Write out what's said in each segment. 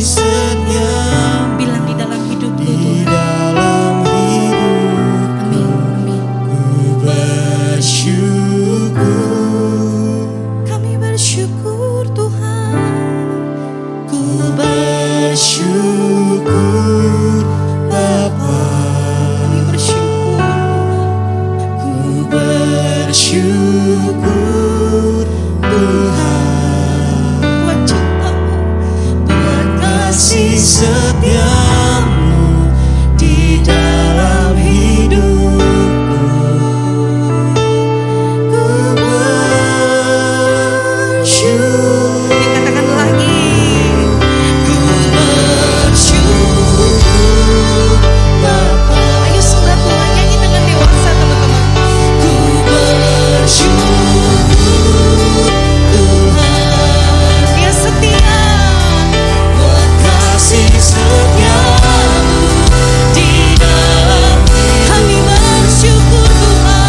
setiamu. Bilang di dalam hidupku Di Tuhan. dalam hidup Amin, amin. ku bersyukur. Kami bersyukur Tuhan. Ku bersyukur Bapa. Kami bersyukur. Ku bersyukur Tuhan. Buat cintamu, Buat kasih setiamu di dalam hidupku. Ku bersyukur. dikatakan lagi. Ku bersyukur Bapa. Ayo sembah Tuhan, nyanyi dengan dewasa teman-teman. Ku bersyukur Tuhan. Dia setia. Buat kasih setiamu di dalam Kami bersyukur Tuhan.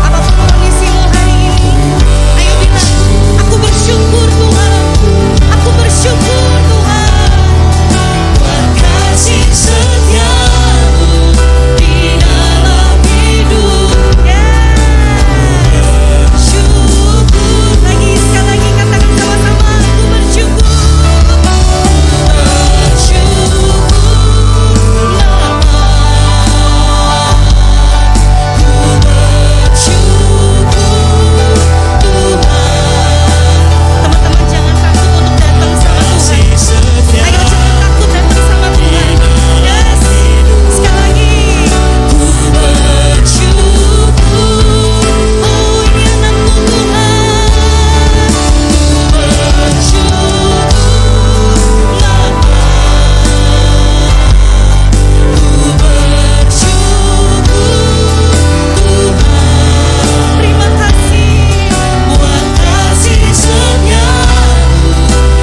Apapun kondisimu hari ini, ayo bilang, aku bersyukur Tuhan. Aku bersyukur Tuhan. Buat kasih setiamu di dalam hidup. Bersyukur lagi, sekali lagi katakan sama-sama, aku bersyukur. Teman-teman jangan takut untuk datang sama Tuhan. Ayo jangan takut datang sama Tuhan. Yes. Sekali lagi. Oh ini anakmu Tuhan. Terima kasih. Buat kasih setiamu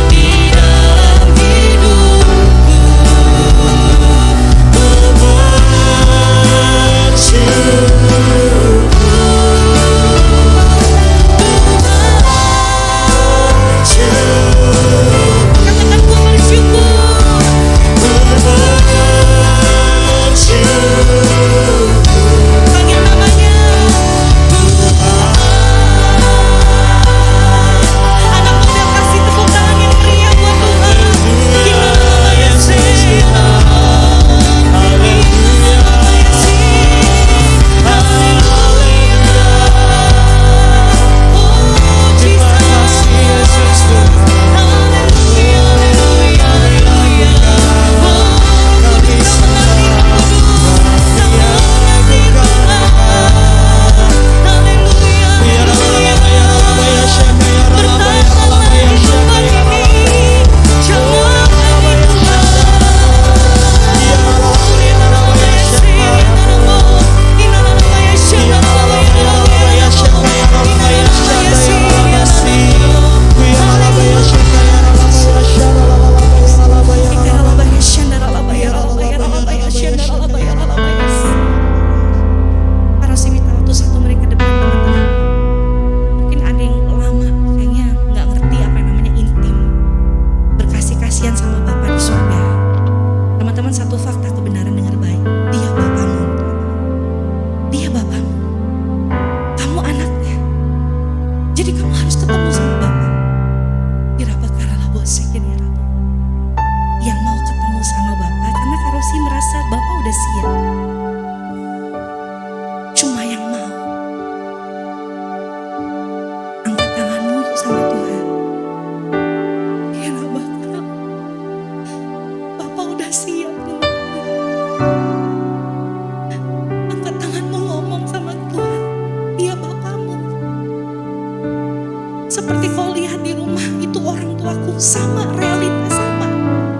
di dalam hidupku. Ku Katakan ku bersyukur. Panggil namanya. Anak muda kasih tepuk tangan yang meriah buat Tuhan. Kita namanya Para si minta waktu 1 menit ke depan teman-teman. Mungkin ada yang lama kayaknya nggak ngerti apa yang namanya intim, berkasih-kasihan sama Bapa di surga. Teman-teman, satu fakta kebenaran, dengar baik. Dia Bapamu. Dia Bapamu. Kamu anaknya. Jadi kamu harus ketemu sama Bapa. Dirabakaralah bosekin ya Rabu. Yang mau ketemu sama Bapa karena Karosi merasa Bapa udah siap. Cuma yang mau. Angkat tanganmu sama Tuhan. Ya Rabakal. Bapa udah siap teman-teman. Angkat tanganmu, ngomong sama Tuhan. Dia Bapamu. Seperti kau lihat di rumah itu orang tuaku, sama realita,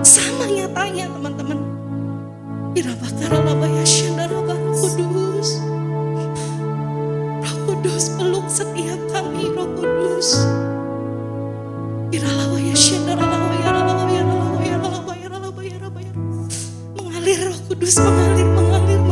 sama nyatanya teman-teman. Kudus, Roh Kudus peluk setiap kami, Roh Kudus. Mengalir Roh Kudus, mengalir.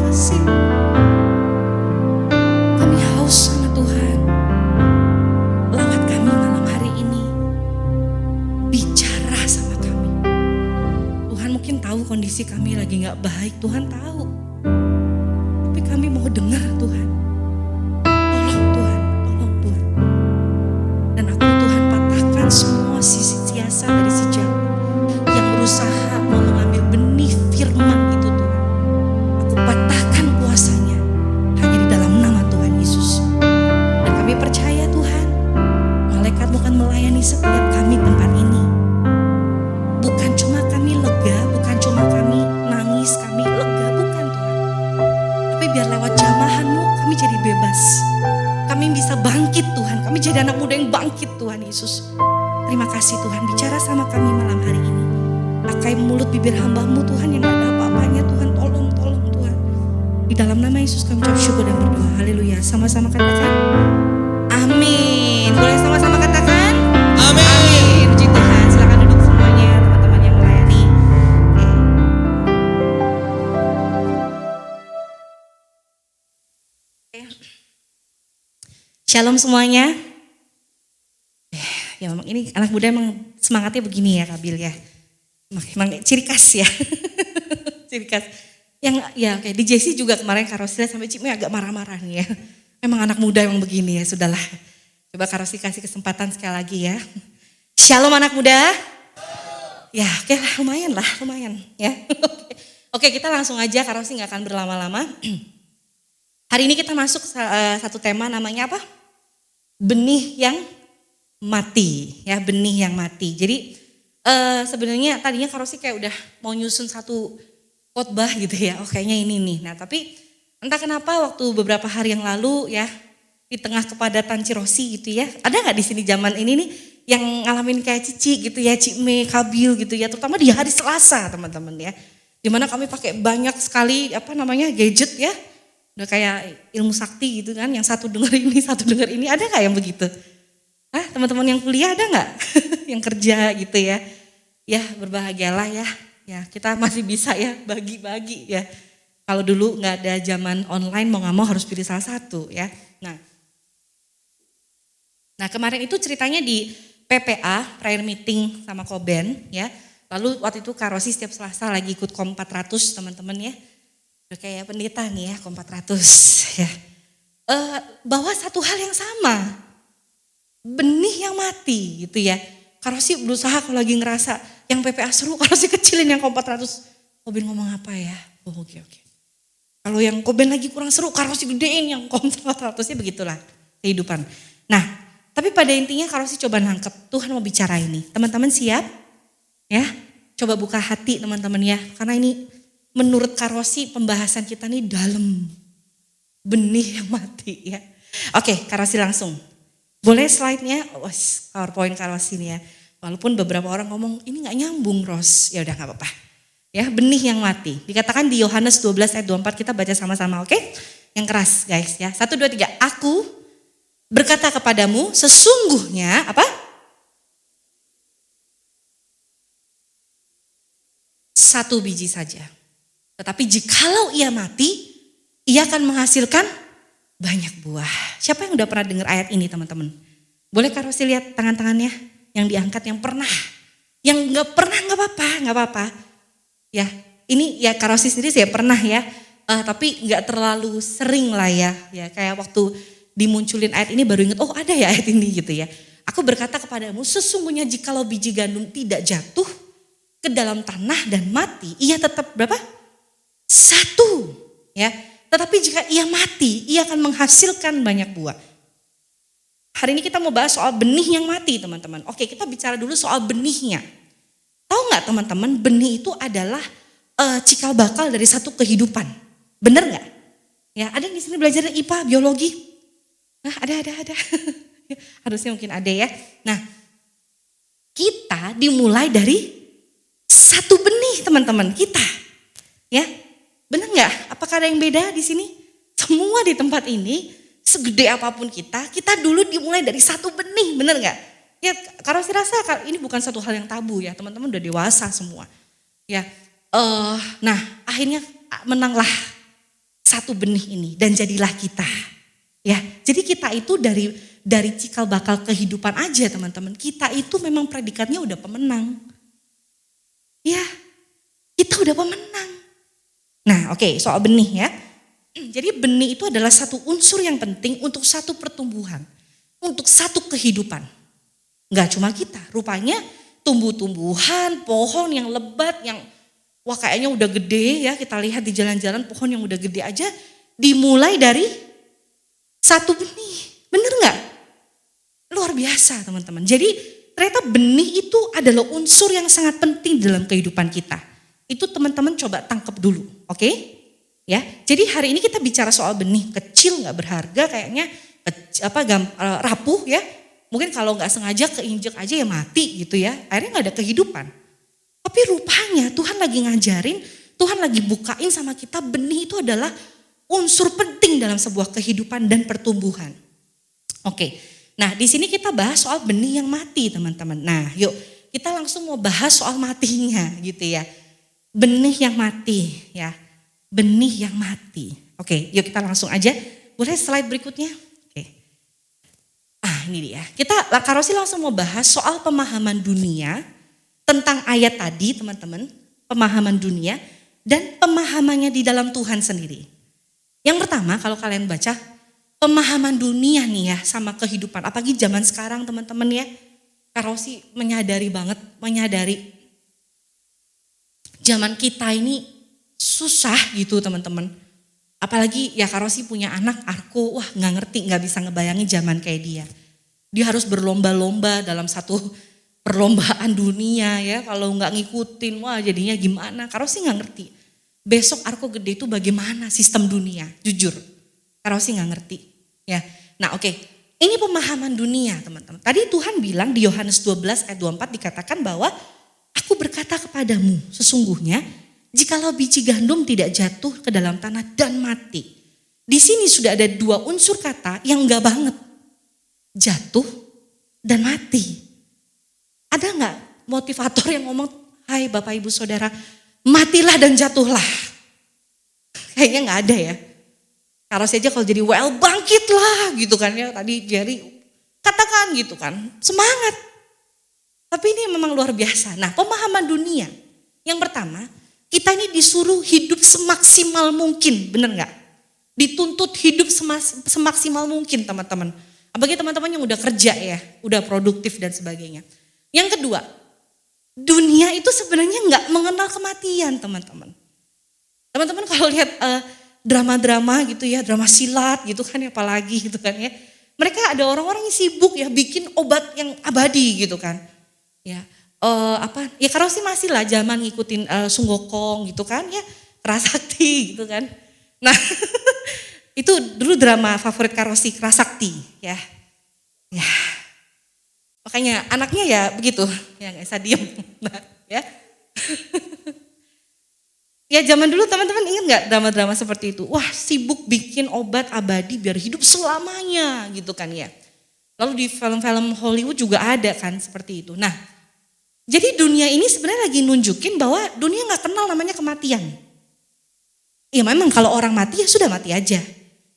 kasih. Kami haus sama Tuhan. Lawat kami malam hari ini. Bicara sama kami. Tuhan mungkin tahu kondisi kami lagi gak baik. Tuhan tahu. Tapi kami mau dengar Tuhan. Tolong Tuhan, tolong Tuhan. Dan aku Tuhan patahkan semua sisi siasat dari si jahat yang berusaha mau mengambil benih firman itu Tuhan. Aku patahkan kuasanya hanya di dalam nama Tuhan Yesus. Dan kami percaya Tuhan, malaikat-Mu akan melayani setiap kami tempat ini. Bukan cuma kami lega, bukan cuma kami nangis, kami lega, bukan Tuhan. Tapi biar lewat jamahan-Mu kami jadi bebas. Kami bisa bangkit Tuhan, kami jadi anak muda yang bangkit Tuhan Yesus. Terima kasih Tuhan, bicara sama kami malam hari ini. Pakai mulut bibir hamba-Mu Tuhan yang gak ada apa-apanya Tuhan, tolong Tuhan. Di dalam nama Yesus kami ucap syukur dan berdoa, haleluya. Sama-sama katakan, amin. Boleh sama-sama katakan? Amin. Puji Tuhan, silakan duduk semuanya teman-teman yang melayani. Oke. Shalom semuanya. Ya memang ini anak muda emang semangatnya begini ya Kabil ya. Memang ciri khas ya. Ciri khas. Yang ya kayak di Jesse juga kemarin Karosi sampai Cime agak marah-marah nih ya. Memang anak muda emang begini ya, sudahlah. Coba Karosi kasih kesempatan sekali lagi ya. Shalom anak muda. Ya oke lah, lumayan ya. Oke, kita langsung aja, Karosi gak akan berlama-lama. Hari ini kita masuk satu tema namanya apa? Benih yang mati ya, benih yang mati. Jadi sebenarnya tadinya Karosi kayak udah mau nyusun satu khotbah gitu ya. Oh kayaknya ini nih. Nah tapi entah kenapa waktu beberapa hari yang lalu ya, di tengah kepadatan Cirosi gitu ya. Ada gak di sini zaman ini nih yang ngalamin kayak Cici gitu ya, Cime, Kabil gitu ya. Terutama di hari Selasa teman-teman ya. Dimana kami pakai banyak sekali gadget ya. Udah kayak ilmu sakti gitu kan. Yang satu dengar ini, satu dengar ini. Ada gak yang begitu? Hah, teman-teman yang kuliah ada gak? Yang kerja gitu ya. Ya berbahagialah ya. Ya kita masih bisa ya bagi-bagi ya. Kalau dulu gak ada zaman online mau gak mau harus pilih salah satu ya. Nah kemarin itu ceritanya di PPA, prayer meeting sama Koben ya. Lalu waktu itu Karosi setiap Selasa lagi ikut KOM 400 teman-teman ya. Udah kayak pendeta nih ya KOM 400 ya. Bahwa satu hal yang sama. Benih yang mati gitu ya. Karosi berusaha kalau lagi ngerasa yang PPA seru, Karosi kecilin yang KOM 400. Koben ngomong apa ya? Oh oke. Kalau yang Koben lagi kurang seru, Karosi gedein yang KOM 400-nya begitulah kehidupan. Nah, tapi pada intinya Karosi coba nangkep, Tuhan mau bicara ini. Teman-teman siap? Ya, coba buka hati teman-teman ya. Karena ini menurut Karosi pembahasan kita nih dalam. Benih yang mati ya. Oke, Karosi langsung. Boleh slide-nya? PowerPoint Karosi nih ya. Walaupun beberapa orang ngomong ini gak nyambung Ros. Ya udah gak apa-apa. Ya, benih yang mati. Dikatakan di Yohanes 12 ayat 24 kita baca sama-sama, oke? Yang keras guys ya. 1, 2, 3. Aku berkata kepadamu sesungguhnya apa? Satu biji saja. Tetapi jikalau ia mati, ia akan menghasilkan banyak buah. Siapa yang udah pernah dengar ayat ini teman-teman? Boleh Karosi lihat tangan-tangannya? yang diangkat, yang pernah. Yang nggak pernah nggak apa-apa. Ya, ini ya Kak Rosi sendiri saya pernah ya, tapi nggak terlalu sering lah ya. Ya kayak waktu dimunculin ayat ini baru ingat, oh ada ya ayat ini gitu ya. Aku berkata kepadamu, sesungguhnya jikalau biji gandum tidak jatuh ke dalam tanah dan mati, ia tetap berapa? Satu. Ya, tetapi jika ia mati, ia akan menghasilkan banyak buah. Hari ini kita mau bahas soal benih yang mati teman-teman. Oke, kita bicara dulu soal benihnya. Tahu nggak teman-teman, benih itu adalah cikal bakal dari satu kehidupan. Bener nggak? Ya, ada yang di sini belajar IPA, biologi? Nah, ada. Harusnya mungkin ada ya. Nah, kita dimulai dari satu benih teman-teman kita. Ya, bener nggak? Apakah ada yang beda di sini? Semua di tempat ini, segede apapun kita dulu dimulai dari satu benih, bener nggak? Ya, kalau saya rasa ini bukan satu hal yang tabu ya, teman-teman udah dewasa semua. Ya, nah akhirnya menanglah satu benih ini dan jadilah kita. Ya, jadi kita itu dari cikal bakal kehidupan aja teman-teman. Kita itu memang predikatnya udah pemenang. Ya, kita udah pemenang. Nah, oke, soal benih ya. Jadi benih itu adalah satu unsur yang penting untuk satu pertumbuhan, untuk satu kehidupan. Enggak cuma kita, rupanya tumbuh-tumbuhan, pohon yang lebat, yang wah kayaknya udah gede ya, kita lihat di jalan-jalan pohon yang udah gede aja dimulai dari satu benih. Bener nggak? Luar biasa teman-teman. Jadi ternyata benih itu adalah unsur yang sangat penting dalam kehidupan kita. Itu teman-teman coba tangkap dulu, oke? Ya, jadi hari ini kita bicara soal benih kecil nggak berharga kayaknya rapuh ya. Mungkin kalau nggak sengaja keinjek aja ya mati gitu ya. Akhirnya nggak ada kehidupan. Tapi rupanya Tuhan lagi ngajarin, Tuhan lagi bukain sama kita benih itu adalah unsur penting dalam sebuah kehidupan dan pertumbuhan. Oke, nah di sini kita bahas soal benih yang mati teman-teman. Nah yuk kita langsung mau bahas soal matinya gitu ya. Benih yang mati ya. Benih yang mati. Oke, yuk kita langsung aja. Boleh slide berikutnya? Oke. Ini dia. Kak Rosi langsung mau bahas soal pemahaman dunia tentang ayat tadi teman-teman. Pemahaman dunia dan pemahamannya di dalam Tuhan sendiri. Yang pertama kalau kalian baca pemahaman dunia nih ya sama kehidupan. Apalagi zaman sekarang teman-teman ya. Kak Rosi menyadari zaman kita ini susah gitu teman-teman. Apalagi ya Kak Rosi punya anak Arko, wah nggak ngerti, nggak bisa ngebayangin zaman kayak dia. Dia harus berlomba-lomba dalam satu perlombaan dunia ya. Kalau nggak ngikutin, wah jadinya gimana? Kak Rosi nggak ngerti. Besok Arko gede itu bagaimana sistem dunia? Jujur, Kak Rosi nggak ngerti. Ya, nah oke. Ini pemahaman dunia teman-teman. Tadi Tuhan bilang di Yohanes 12 ayat 24 dikatakan bahwa aku berkata kepadamu sesungguhnya jikalau biji gandum tidak jatuh ke dalam tanah dan mati. Di sini sudah ada dua unsur kata yang enggak banget. Jatuh dan mati. Ada enggak motivator yang ngomong, hai Bapak Ibu Saudara, matilah dan jatuhlah. Kayaknya enggak ada ya. Harus aja kalau jadi well bangkitlah gitu kan ya. Tadi Jerry katakan gitu kan, semangat. Tapi ini memang luar biasa. Nah pemahaman dunia. Yang pertama, kita ini disuruh hidup semaksimal mungkin, bener gak? Dituntut hidup semaksimal mungkin teman-teman. Apalagi teman-teman yang udah kerja ya, udah produktif dan sebagainya. Yang kedua, dunia itu sebenarnya gak mengenal kematian teman-teman. Teman-teman kalau lihat drama-drama gitu ya, drama silat gitu kan apalagi gitu kan ya. Mereka ada orang-orang yang sibuk ya bikin obat yang abadi gitu kan. Ya. Ya Kak Rosi masih lah zaman ngikutin Sung Gokong gitu kan ya, Kerasakti gitu kan. Nah itu dulu drama favorit Kak Rosi, Kerasakti ya. Ya makanya anaknya ya begitu ya gak bisa diem. Nah, ya. Ya zaman dulu teman-teman ingat gak drama-drama seperti itu? Wah sibuk bikin obat abadi biar hidup selamanya gitu kan ya. Lalu di film-film Hollywood juga ada kan seperti itu. Nah jadi dunia ini sebenarnya lagi nunjukin bahwa dunia gak kenal namanya kematian. Ya memang kalau orang mati ya sudah mati aja.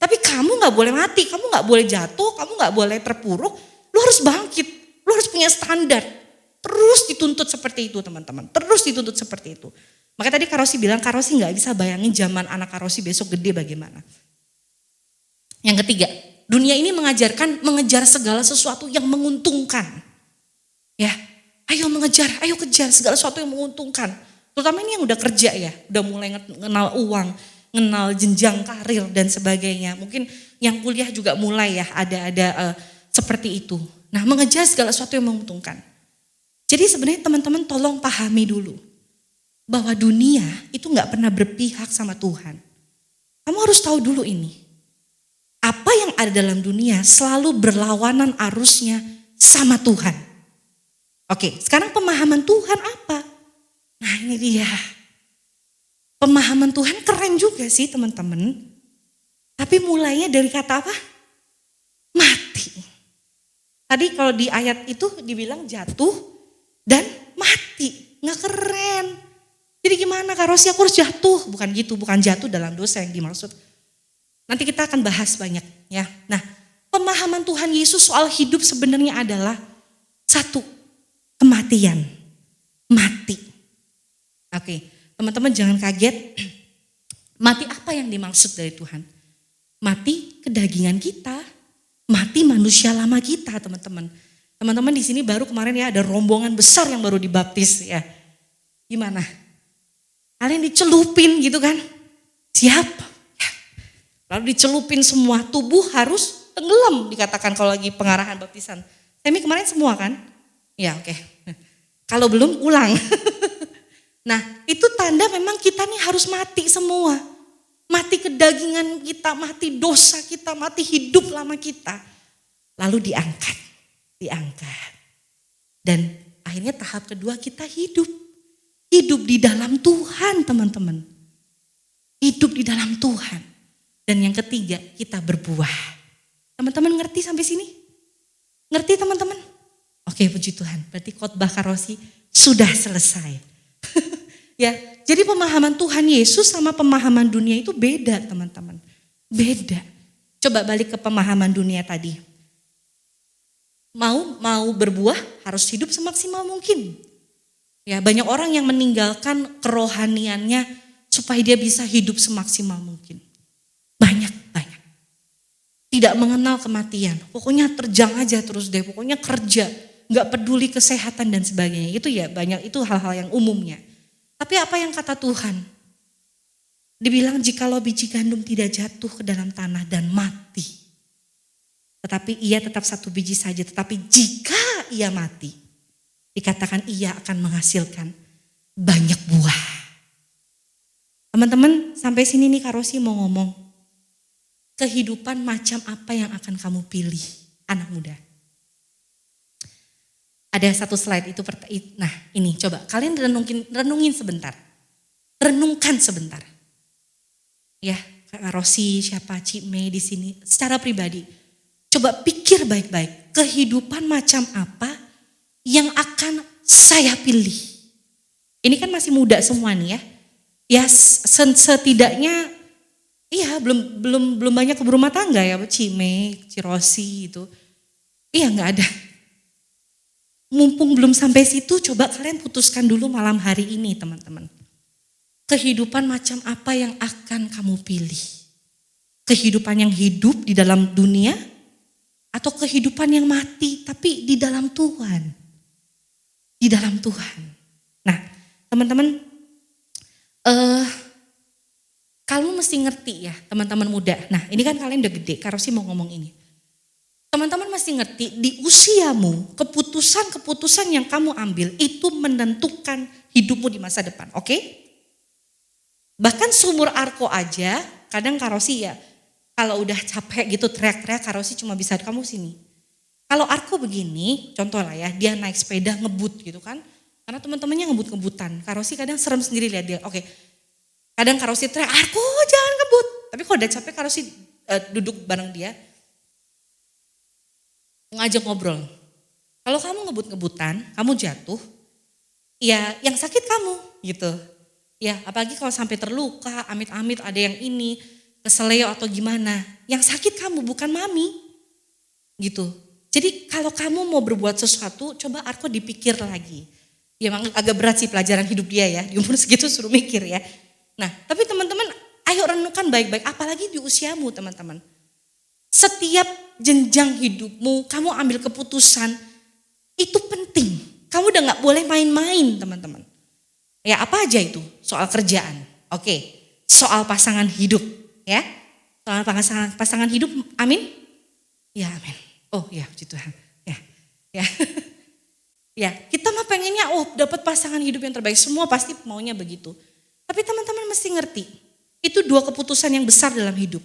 Tapi kamu gak boleh mati, kamu gak boleh jatuh, kamu gak boleh terpuruk. Lu harus bangkit, lu Lu harus punya standar. Terus dituntut seperti itu teman-teman. Terus dituntut seperti itu. Makanya tadi Kak Rosi bilang, Kak Rosi gak bisa bayangin zaman anak Kak Rosi besok gede bagaimana. Yang ketiga, dunia ini mengajarkan mengejar segala sesuatu yang menguntungkan. Ya, ayo mengejar, ayo kejar segala sesuatu yang menguntungkan. Terutama ini yang udah kerja ya, udah mulai kenal uang, kenal jenjang karir dan sebagainya. Mungkin yang kuliah juga mulai ya ada seperti itu. Nah, mengejar segala sesuatu yang menguntungkan. Jadi sebenarnya teman-teman tolong pahami dulu bahwa dunia itu nggak pernah berpihak sama Tuhan. Kamu harus tahu dulu ini. Apa yang ada dalam dunia selalu berlawanan arusnya sama Tuhan. Oke, sekarang pemahaman Tuhan apa? Nah ini dia. Pemahaman Tuhan keren juga sih teman-teman. Tapi mulainya dari kata apa? Mati. Tadi kalau di ayat itu dibilang jatuh dan mati. Nggak keren. Jadi gimana Kak Rosi, aku harus jatuh? Bukan gitu, bukan jatuh dalam dosa yang dimaksud. Nanti kita akan bahas banyak ya. Nah, pemahaman Tuhan Yesus soal hidup sebenarnya adalah satu, kematian. Mati. Oke, teman-teman jangan kaget. Mati apa yang dimaksud dari Tuhan? Mati kedagingan kita. Mati manusia lama kita, teman-teman. Teman-teman di sini baru kemarin ya ada rombongan besar yang baru dibaptis ya. Gimana? Kalian dicelupin gitu kan? Siap? Ya. Lalu dicelupin semua, tubuh harus tenggelam dikatakan kalau lagi pengarahan baptisan. Semi kemarin semua kan? Ya oke. Kalau belum ulang. Nah itu tanda memang kita nih harus mati semua. Mati kedagingan kita, mati dosa kita, mati hidup lama kita. Lalu diangkat. Dan akhirnya tahap kedua kita hidup. Hidup di dalam Tuhan teman-teman. Hidup di dalam Tuhan. Dan yang ketiga kita berbuah. Teman-teman ngerti sampai sini? Ngerti teman-teman? Oke puji Tuhan. Berarti khotbah Kak Rosi sudah selesai. Ya, jadi pemahaman Tuhan Yesus sama pemahaman dunia itu beda teman-teman. Beda. Coba balik ke pemahaman dunia tadi. Mau berbuah harus hidup semaksimal mungkin. Ya, banyak orang yang meninggalkan kerohaniannya supaya dia bisa hidup semaksimal mungkin. Banyak. Tidak mengenal kematian. Pokoknya terjang aja terus deh. Pokoknya kerja. Gak peduli kesehatan dan sebagainya. Itu ya banyak, itu hal-hal yang umumnya. Tapi apa yang kata Tuhan? Dibilang jikalau biji gandum tidak jatuh ke dalam tanah dan mati. Tetapi ia tetap satu biji saja. Tetapi jika ia mati. Dikatakan ia akan menghasilkan banyak buah. Teman-teman sampai sini nih Kak Rosi mau ngomong. Kehidupan macam apa yang akan kamu pilih anak muda? Ada satu slide itu, nah ini coba kalian renungin sebentar. Renungkan sebentar. Ya Kak Rosi, siapa Cik Mei di sini secara pribadi. Coba pikir baik-baik. Kehidupan macam apa yang akan saya pilih. Ini kan masih muda semua nih ya. Ya setidaknya iya belum banyak berumah tangga ya Cime, Cirosi itu. Iya nggak ada. Mumpung belum sampai situ coba kalian putuskan dulu malam hari ini teman-teman. Kehidupan macam apa yang akan kamu pilih? Kehidupan yang hidup di dalam dunia atau kehidupan yang mati tapi di dalam Tuhan? Di dalam Tuhan. Nah, teman-teman, kamu mesti ngerti ya, teman-teman muda. Nah, ini kan kalian udah gede, Kak Rosi mau ngomong ini. Teman-teman mesti ngerti, di usiamu, keputusan-keputusan yang kamu ambil itu menentukan hidupmu di masa depan, oke? Bahkan sumur Arko aja, kadang Kak Rosi ya, kalau udah capek gitu teriak-teriak, Kak Rosi cuma bisa kamu sini. Kalau Arko begini, contoh lah ya, dia naik sepeda ngebut gitu kan. Karena teman-temannya ngebut-ngebutan. Kak Rosi kadang serem sendiri lihat dia. Oke. Kadang Kak Rosi teriak, Arko jangan ngebut. Tapi kalau udah capek Kak Rosi duduk bareng dia. Ngajak ngobrol. Kalau kamu ngebut-ngebutan, kamu jatuh. Ya yang sakit kamu gitu. Ya apalagi kalau sampai terluka, amit-amit ada yang ini, keseleo atau gimana. Yang sakit kamu bukan mami. Gitu. Jadi kalau kamu mau berbuat sesuatu, coba Arko dipikir lagi. Ya emang agak berat sih pelajaran hidup dia ya, di umur segitu suruh mikir ya. Nah tapi teman-teman ayo renungkan baik-baik, apalagi di usiamu teman-teman. Setiap jenjang hidupmu, kamu ambil keputusan, itu penting. Kamu udah gak boleh main-main teman-teman. Ya apa aja itu? Soal kerjaan, oke. Soal pasangan hidup, ya. Soal pasangan hidup, amin? Ya amin. Oh ya puji Tuhan, ya. Ya kita mah pengennya dapat pasangan hidup yang terbaik, semua pasti maunya begitu. Tapi teman-teman mesti ngerti, itu dua keputusan yang besar dalam hidup.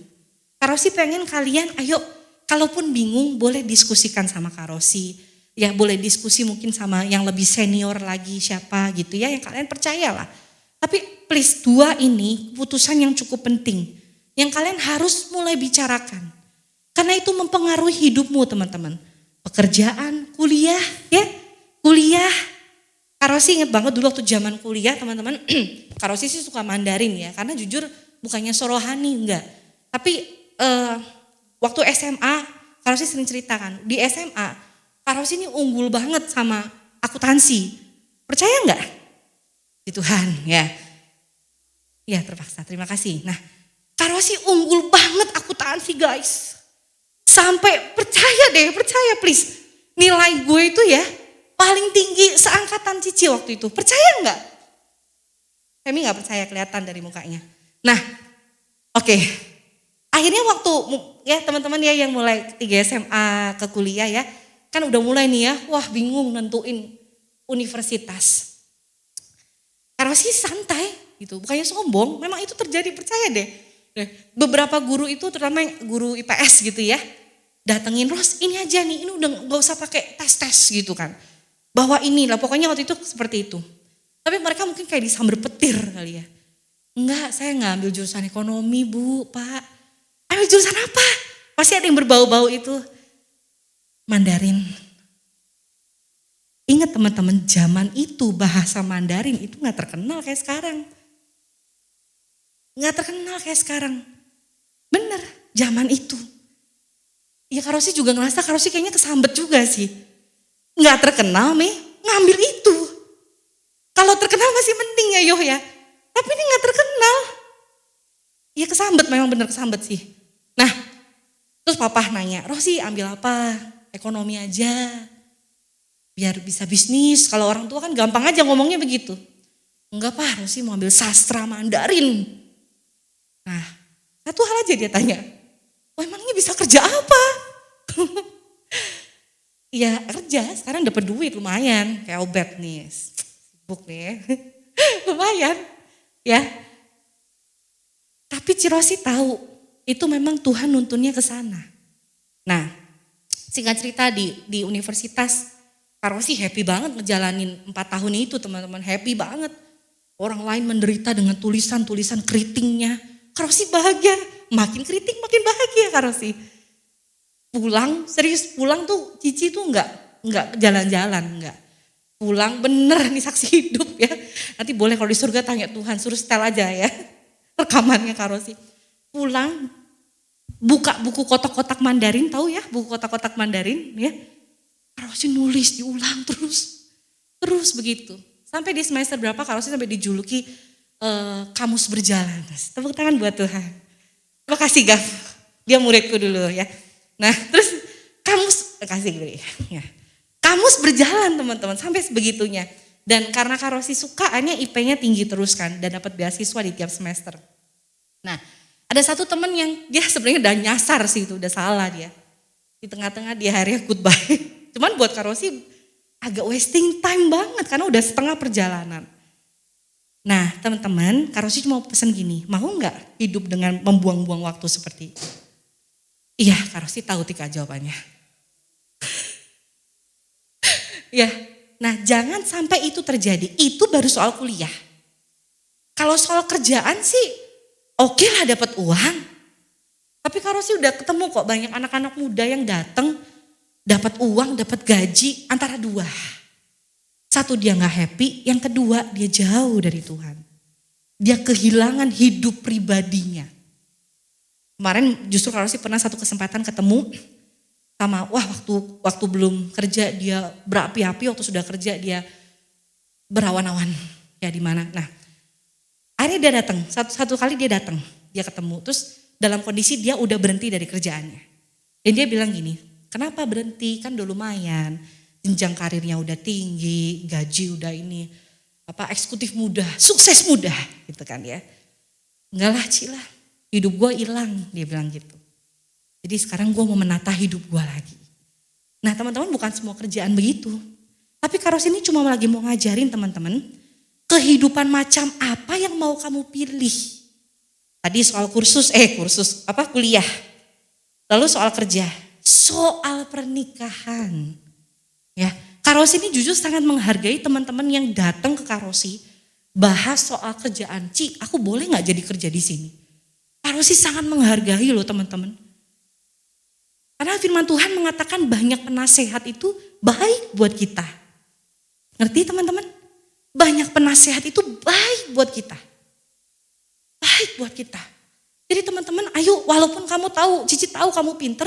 Kak Rosi pengen kalian, ayo kalaupun bingung boleh diskusikan sama Kak Rosi. Ya boleh diskusi mungkin sama yang lebih senior lagi siapa gitu ya, yang kalian percayalah. Tapi please dua ini keputusan yang cukup penting, yang kalian harus mulai bicarakan. Karena itu mempengaruhi hidupmu teman-teman. Pekerjaan, kuliah ya. Kuliah, Kak Rosi inget banget dulu waktu zaman kuliah teman-teman, Kak Rosi sih suka Mandarin ya, karena jujur bukannya sorohani enggak. Tapi waktu SMA, Kak Rosi sering ceritakan, di SMA, Kak Rosi ini unggul banget sama akuntansi. Percaya enggak? Di Tuhan ya. Ya terpaksa, terima kasih. Nah Kak Rosi unggul banget akuntansi guys. Sampai percaya please. Nilai gue itu ya paling tinggi seangkatan Cici waktu itu. Percaya enggak? Femi enggak percaya, kelihatan dari mukanya. Nah, oke. Akhirnya waktu ya teman-teman ya yang mulai 3 SMA ke kuliah ya. Kan udah mulai nih ya, wah bingung nentuin universitas. Karena sih santai gitu, bukannya sombong, memang itu terjadi, percaya deh. Beberapa guru itu terutama guru IPS gitu ya. Datengin, Ros ini aja nih, ini udah gak usah pakai tes-tes gitu kan. Bahwa inilah, pokoknya waktu itu seperti itu. Tapi mereka mungkin kayak disamber petir kali ya. Enggak, saya nggak ambil jurusan ekonomi Bu, Pak. Ambil jurusan apa? Pasti ada yang berbau-bau itu. Mandarin. Ingat teman-teman, zaman itu bahasa Mandarin itu gak terkenal kayak sekarang. Gak terkenal kayak sekarang. Bener, zaman itu. Ya Kak Rosi juga ngerasa, Kak Rosi kayaknya kesambet juga sih. Gak terkenal nih, ngambil itu. Kalau terkenal masih penting ya Yoh ya. Tapi ini gak terkenal. Ya kesambet, memang bener kesambet sih. Nah, terus papa nanya, Rosi ambil apa? Ekonomi aja. Biar bisa bisnis, kalau orang tua kan gampang aja ngomongnya begitu. Enggak Pak, Rosi mau ambil sastra Mandarin. Nah, satu hal aja dia tanya, oh emangnya bisa kerja apa? Ya kerja, sekarang dapat duit lumayan, kayak obat nih, sibuk nih, lumayan ya. Tapi Cirosi tahu, itu memang Tuhan nuntunnya ke sana. Nah, singkat cerita di universitas, Kak Rosi happy banget ngejalanin 4 tahun itu teman-teman, happy banget. Orang lain menderita dengan tulisan-tulisan keritingnya, Kak Rosi bahagia, makin keriting makin bahagia Kak Rosi. Pulang, serius pulang tuh Cici tuh enggak jalan-jalan, enggak. Pulang bener nih saksi hidup ya. Nanti boleh kalau di surga tanya Tuhan, suruh setel aja ya. Rekamannya Kak Rosi. Pulang, buka buku kotak-kotak Mandarin, tahu ya buku kotak-kotak Mandarin ya. Kak Rosi nulis, diulang terus begitu. Sampai di semester berapa Kak Rosi sampai dijuluki kamus berjalan. Tepuk tangan buat Tuhan. Terima kasih Gaf, dia muridku dulu ya. Nah terus kamus, kasih dulu ya. Kamus berjalan teman-teman sampai sebegitunya. Dan karena Kak Rosi suka, akhirnya IP-nya tinggi terus kan dan dapat beasiswa di tiap semester. Nah ada satu teman yang dia sebenarnya udah nyasar sih, itu udah salah dia. Di tengah-tengah dia akhirnya goodbye. Cuman buat Kak Rosi agak wasting time banget karena udah setengah perjalanan. Nah teman-teman, Kak Rosi cuma pesan gini, mau gak hidup dengan membuang-buang waktu seperti itu? Iya, Kak Rosi tahu Tika jawabannya. Ya, nah jangan sampai itu terjadi, itu baru soal kuliah. Kalau soal kerjaan sih oke lah dapat uang. Tapi Kak Rosi udah ketemu kok banyak anak-anak muda yang datang dapat uang, dapat gaji antara dua. Satu dia gak happy, yang kedua dia jauh dari Tuhan. Dia kehilangan hidup pribadinya. Kemarin justru Kak Rosi pernah satu kesempatan ketemu Sama waktu belum kerja dia berapi-api, waktu sudah kerja dia berawan-awan. Ya di mana? Nah, akhirnya dia datang. Satu kali dia datang, dia ketemu. Terus dalam kondisi dia udah berhenti dari kerjaannya. Dan dia bilang gini, kenapa berhenti? Kan udah lumayan, jenjang karirnya udah tinggi, gaji udah ini, eksekutif muda, sukses muda, gitu kan ya. Enggak lah Ci lah, hidup gue hilang, dia bilang gitu. Jadi sekarang gue mau menata hidup gue lagi. Nah teman-teman, bukan semua kerjaan begitu. Tapi Kairos ini cuma lagi mau ngajarin teman-teman, kehidupan macam apa yang mau kamu pilih. Tadi soal kuliah. Lalu soal kerja, soal pernikahan. Ya, Kairos ini jujur sangat menghargai teman-teman yang datang ke Kairosi bahas soal kerjaan. Ci, aku boleh nggak jadi kerja di sini? Kairosi sangat menghargai loh teman-teman. Karena firman Tuhan mengatakan banyak penasehat itu baik buat kita. Ngerti teman-teman? Banyak penasehat itu baik buat kita. Baik buat kita. Jadi teman-teman, ayo walaupun kamu tahu, Cici tahu kamu pinter,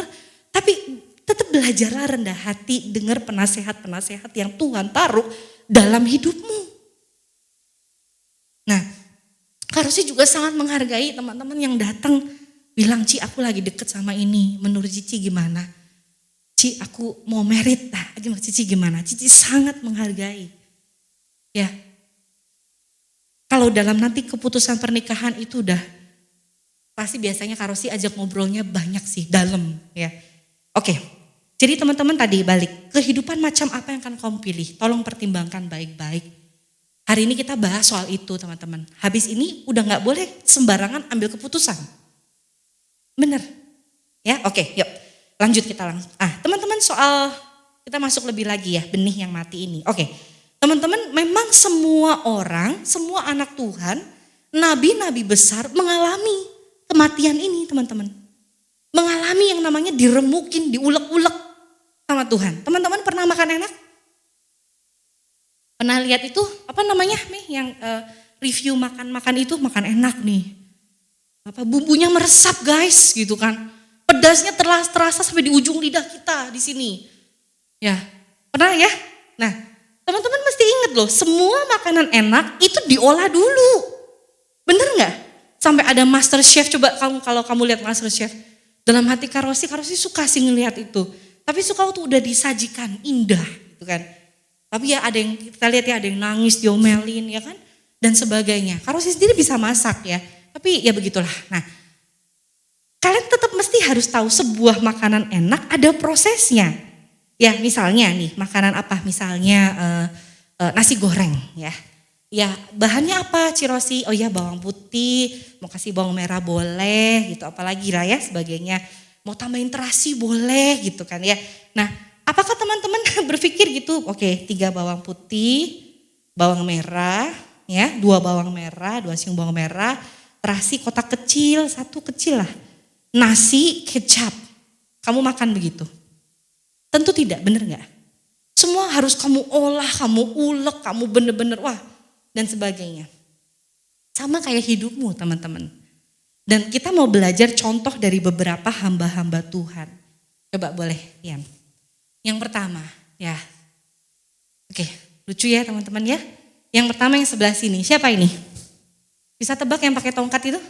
tapi tetap belajarlah rendah hati, dengar penasehat-penasehat yang Tuhan taruh dalam hidupmu. Nah, Kairosi juga sangat menghargai teman-teman yang datang bilang, Ci aku lagi deket sama ini, menurut Cici gimana? Ci aku mau merit, menurut Cici gimana? Cici sangat menghargai. Ya, kalau dalam nanti keputusan pernikahan itu udah pasti biasanya Kairosi ajak ngobrolnya banyak sih, dalam ya. Oke, jadi teman-teman tadi balik, kehidupan macam apa yang akan kamu pilih? Tolong pertimbangkan baik-baik. Hari ini kita bahas soal itu teman-teman. Habis ini udah gak boleh sembarangan ambil keputusan. Bener? Ya, oke, yuk lanjut kita langsung. Teman-teman soal, kita masuk lebih lagi ya, benih yang mati ini. Oke, teman-teman memang semua orang, semua anak Tuhan, nabi-nabi besar mengalami kematian ini teman-teman. Mengalami yang namanya diremukin, diulek-ulek sama Tuhan. Teman-teman pernah makan enak? Pernah lihat itu apa namanya nih yang review makan itu, makan enak nih. Bumbunya meresap guys gitu kan. Pedasnya terasa sampai di ujung lidah kita di sini. Ya, pernah ya? Nah, teman-teman mesti ingat loh, semua makanan enak itu diolah dulu. Bener nggak? Sampai ada master chef, coba kalau kamu lihat master chef. Dalam hati Kairosi suka sih ngelihat itu. Tapi suka waktu udah disajikan, indah gitu kan. Tapi ya ada yang kita lihat ya, ada yang nangis, diomelin ya kan. Dan sebagainya. Kairosi sendiri bisa masak ya. Tapi ya begitulah. Nah, kalian tetap mesti harus tahu sebuah makanan enak ada prosesnya. Ya misalnya nih, makanan apa? Misalnya nasi goreng ya. Ya bahannya apa Cirosi? Oh ya bawang putih, mau kasih bawang merah boleh gitu, apalagi lah ya sebagainya. Mau tambahin terasi boleh gitu kan ya. Nah apakah teman-teman berpikir gitu, oke 3 bawang putih, bawang merah ya, 2 bawang merah, 2 siung bawang merah, terasi kotak kecil, 1 kecil lah. Nasi, kecap, kamu makan begitu? Tentu tidak, bener gak? Semua harus kamu olah, kamu ulek, kamu bener-bener wah. Dan sebagainya. Sama kayak hidupmu teman-teman. Dan kita mau belajar contoh dari beberapa hamba-hamba Tuhan. Coba boleh Ian. Yang pertama ya. Oke, lucu ya teman-teman ya. Yang pertama yang sebelah sini, siapa ini? Bisa tebak yang pakai tongkat itu?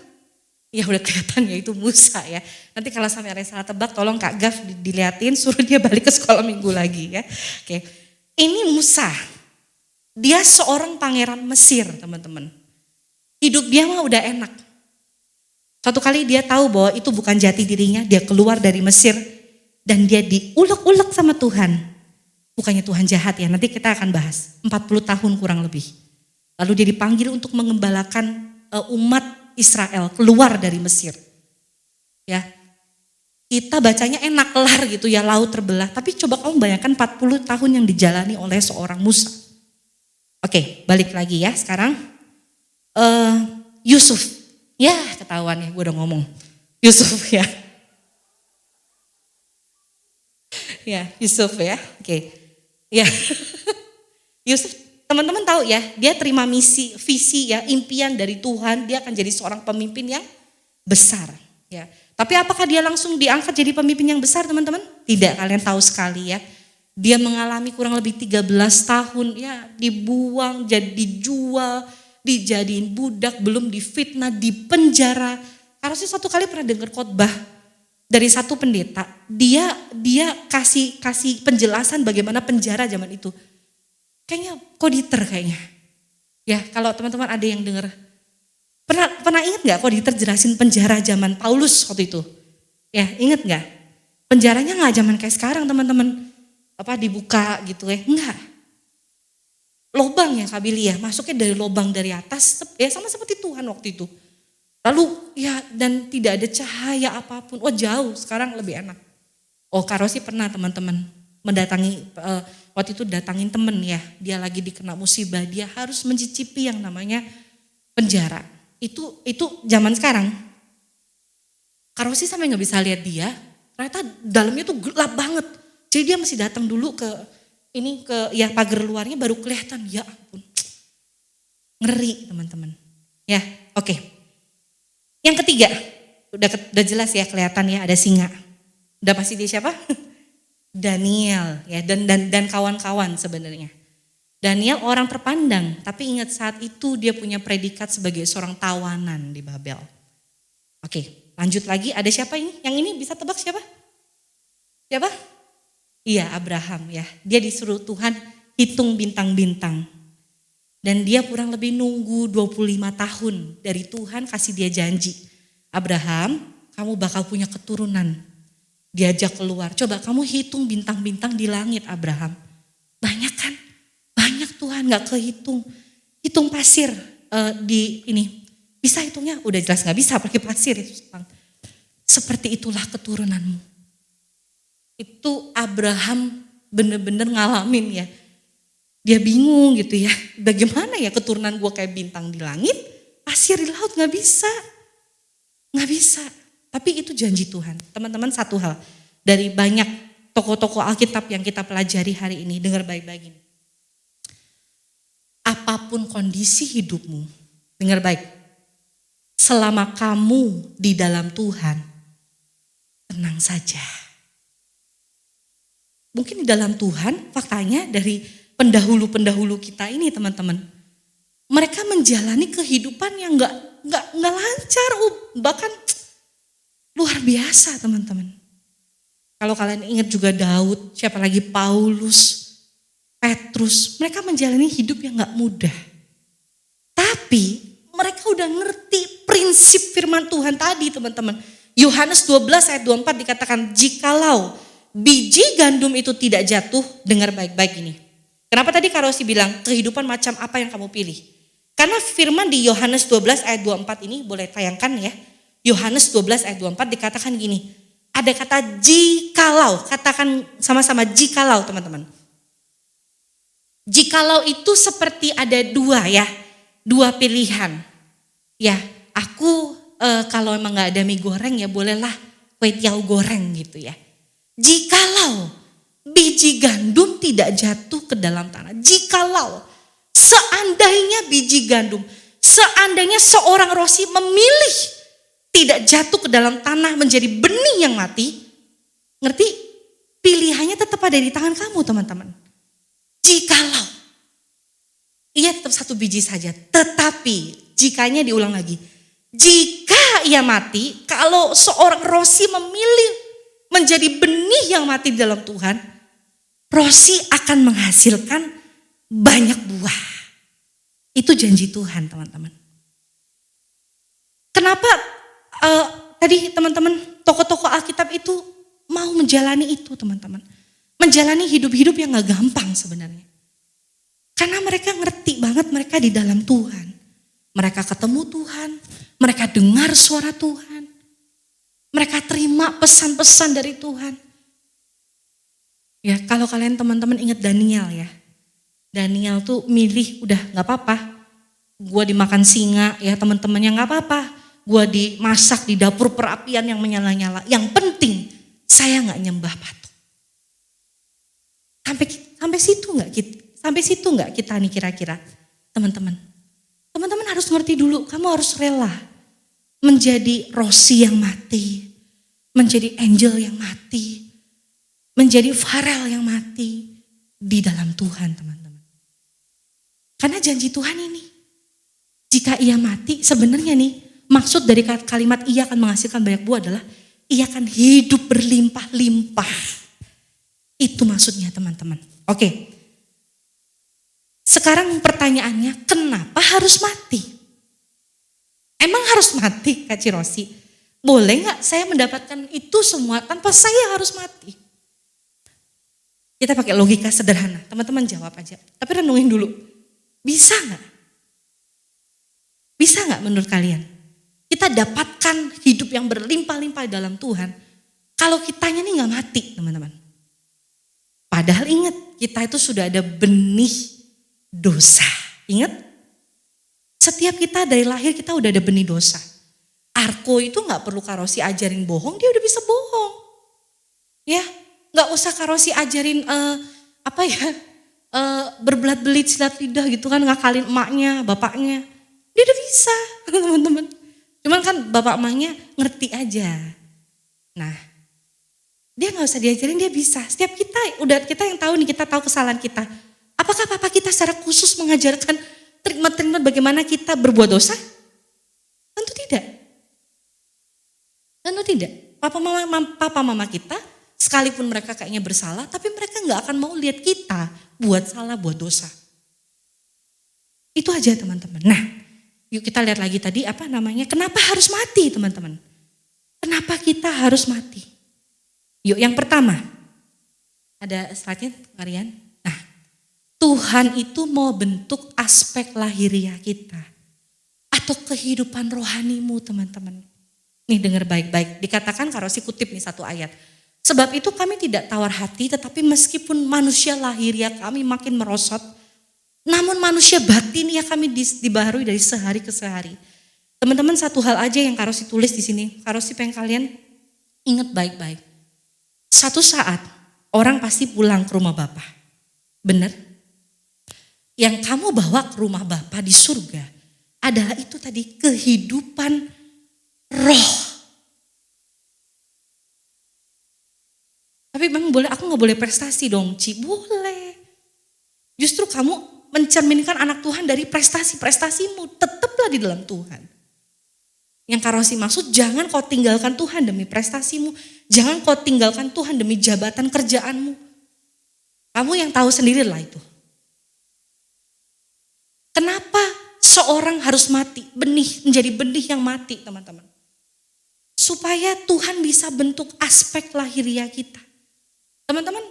Ya udah kelihatan ya itu Musa ya. Nanti kalau sampai ada yang salah tebak tolong Kak Gaf diliatin, suruh dia balik ke sekolah minggu lagi ya. Oke, ini Musa. Dia seorang pangeran Mesir teman-teman. Hidup dia mah udah enak. Suatu kali dia tahu bahwa itu bukan jati dirinya, dia keluar dari Mesir dan dia diulek-ulek sama Tuhan. Bukannya Tuhan jahat ya, nanti kita akan bahas. 40 tahun kurang lebih. Lalu dia dipanggil untuk mengembalakan umat Israel keluar dari Mesir. Ya. Kita bacanya enak kelar gitu ya, laut terbelah. Tapi coba kamu bayangkan 40 tahun yang dijalani oleh seorang Musa. Oke, balik lagi ya sekarang. Yusuf. Ya ketahuan ya, gue udah ngomong. Yusuf ya. Ya, Yusuf ya. Oke. Ya. Yusuf, teman-teman tahu ya, dia terima visi ya, impian dari Tuhan, dia akan jadi seorang pemimpin yang besar ya. Tapi apakah dia langsung diangkat jadi pemimpin yang besar teman-teman? Tidak, kalian tahu sekali ya. Dia mengalami kurang lebih 13 tahun ya, dibuang, jadi dijual, dijadiin budak, belum difitnah, dipenjara. Karena sih satu kali pernah dengar khotbah dari satu pendeta, dia kasih penjelasan bagaimana penjara zaman itu. Kayaknya koditer kayaknya. Ya, kalau teman-teman ada yang dengar. Pernah ingat nggak koditer jelasin penjara zaman Paulus waktu itu? Ya, ingat nggak? Penjaranya nggak zaman kayak sekarang teman-teman. Dibuka gitu ya, enggak. Lobang ya Kak Billy ya, masuknya dari lobang dari atas, ya sama seperti Tuhan waktu itu. Lalu ya dan tidak ada cahaya apapun, jauh, sekarang lebih enak. Kak Rosi pernah teman-teman mendatangi, waktu itu datangin temen ya, dia lagi dikena musibah, dia harus mencicipi yang namanya penjara. Itu zaman sekarang. Kak Rosi sampai nggak bisa lihat dia, ternyata dalamnya tuh gelap banget. Jadi dia masih datang dulu ke pagar luarnya baru kelihatan, ya ampun. Ngeri teman-teman. Ya, oke. Yang ketiga, udah jelas ya kelihatan ya ada singa. Udah pasti dia siapa? Daniel ya dan kawan-kawan sebenarnya. Daniel orang terpandang, tapi ingat saat itu dia punya predikat sebagai seorang tawanan di Babel. Oke, lanjut lagi ada siapa ini? Yang ini bisa tebak siapa? Siapa? Iya, Abraham ya. Dia disuruh Tuhan hitung bintang-bintang. Dan dia kurang lebih nunggu 25 tahun dari Tuhan kasih dia janji. Abraham, kamu bakal punya keturunan. Diajak keluar. Coba kamu hitung bintang-bintang di langit Abraham. Banyak kan? Banyak Tuhan gak kehitung. Hitung pasir di ini. Bisa hitungnya? Udah jelas gak bisa pakai pasir. Seperti itulah keturunanmu. Itu Abraham bener-bener ngalamin ya. Dia bingung gitu ya. Bagaimana ya keturunan gue kayak bintang di langit, pasir di laut, gak bisa. Gak bisa. Tapi itu janji Tuhan. Teman-teman satu hal. Dari banyak tokoh-tokoh Alkitab yang kita pelajari hari ini, dengar baik-baik ini. Apapun kondisi hidupmu, dengar baik. Selama kamu di dalam Tuhan, tenang saja. Mungkin di dalam Tuhan, faktanya dari pendahulu-pendahulu kita ini teman-teman. Mereka menjalani kehidupan yang nggak lancar, bahkan luar biasa teman-teman. Kalau kalian ingat juga Daud, siapa lagi Paulus, Petrus, mereka menjalani hidup yang nggak mudah. Tapi mereka udah ngerti prinsip firman Tuhan tadi teman-teman. Yohanes 12 ayat 24 dikatakan, jikalau biji gandum itu tidak jatuh, dengar baik-baik ini. Kenapa tadi Kak Rosi bilang kehidupan macam apa yang kamu pilih? Karena firman di Yohanes 12 ayat 24 ini boleh tayangkan ya. Yohanes 12 ayat 24 dikatakan gini. Ada kata jikalau, katakan sama-sama jikalau teman-teman. Jikalau itu seperti ada dua pilihan. Ya, aku kalau emang gak ada mie goreng ya bolehlah kue tiaw goreng gitu ya. Jikalau biji gandum tidak jatuh ke dalam tanah. Jikalau seandainya biji gandum, seandainya seorang Rosi memilih tidak jatuh ke dalam tanah menjadi benih yang mati, ngerti? Pilihannya tetap ada di tangan kamu teman-teman. Jikalau, ia tetap satu biji saja, tetapi jikanya diulang lagi. Jika ia mati, kalau seorang Rosi memilih menjadi benih yang mati di dalam Tuhan, Rosi akan menghasilkan banyak buah. Itu janji Tuhan teman-teman. Kenapa tadi teman-teman tokoh-tokoh Alkitab itu mau menjalani itu teman-teman. Menjalani hidup-hidup yang gak gampang sebenarnya. Karena mereka ngerti banget mereka di dalam Tuhan. Mereka ketemu Tuhan, mereka dengar suara Tuhan. Mereka terima pesan-pesan dari Tuhan. Ya, kalau kalian teman-teman ingat Daniel ya. Daniel tuh milih udah gak apa-apa. Gue dimakan singa ya teman-temannya gak apa-apa. Gue dimasak di dapur perapian yang menyala-nyala. Yang penting saya gak nyembah patung. Sampai situ gak kita nih kira-kira teman-teman. Teman-teman harus ngerti dulu, kamu harus rela menjadi Rosi yang mati. menjadi angel yang mati, menjadi Farel yang mati di dalam Tuhan, teman-teman. Karena janji Tuhan ini, jika ia mati, sebenarnya nih, maksud dari kalimat ia akan menghasilkan banyak buah adalah ia akan hidup berlimpah-limpah. Itu maksudnya, teman-teman. Oke. Sekarang pertanyaannya, kenapa harus mati? Emang harus mati, Kak Cirosi? Boleh gak saya mendapatkan itu semua tanpa saya harus mati? Kita pakai logika sederhana, teman-teman jawab aja. Tapi renungin dulu, bisa gak? Bisa gak menurut kalian? Kita dapatkan hidup yang berlimpah-limpah dalam Tuhan, kalau kitanya nih gak mati, teman-teman. Padahal ingat, kita itu sudah ada benih dosa. Ingat? Setiap kita dari lahir kita udah ada benih dosa. Arko itu gak perlu Karosi ajarin bohong, dia udah bisa bohong. Ya, gak usah Karosi ajarin berbelat-belit silat lidah gitu kan, ngakalin emaknya, bapaknya. Dia udah bisa, teman-teman. Cuman kan bapak emaknya ngerti aja. Nah, dia gak usah diajarin, dia bisa. Setiap kita yang tahu nih, kita tahu kesalahan kita. Apakah papa kita secara khusus mengajarkan trik-trik bagaimana kita berbuat dosa? Tentu tidak. Tentu tidak. Papa mama kita, sekalipun mereka kayaknya bersalah, tapi mereka gak akan mau lihat kita buat salah, buat dosa. Itu aja, teman-teman. Nah, yuk kita lihat lagi tadi kenapa harus mati, teman-teman? Kenapa kita harus mati? Yuk yang pertama, ada slide-nya Marian. Nah, Tuhan itu mau bentuk aspek lahiriah kita. Atau kehidupan rohanimu, teman-teman. Nih dengar baik-baik, dikatakan Karosi kutip nih satu ayat. Sebab itu kami tidak tawar hati, tetapi meskipun manusia lahiriah kami makin merosot, namun manusia batin ya kami dibaharui dari sehari ke sehari. Teman-teman, satu hal aja yang Karosi tulis di sini. Karosi pengen kalian ingat baik-baik. Satu saat orang pasti pulang ke rumah Bapa. Benar? Yang kamu bawa ke rumah Bapa di surga adalah itu tadi, kehidupan roh. Tapi memang aku gak boleh prestasi dong, Ci. Boleh. Justru kamu mencerminkan anak Tuhan dari prestasi-prestasimu. Tetaplah di dalam Tuhan. Yang Karosi maksud, jangan kau tinggalkan Tuhan demi prestasimu. Jangan kau tinggalkan Tuhan demi jabatan kerjaanmu. Kamu yang tahu sendirilah itu. Kenapa seorang harus mati? Menjadi benih yang mati, teman-teman. Supaya Tuhan bisa bentuk aspek lahiriah kita. Teman-teman,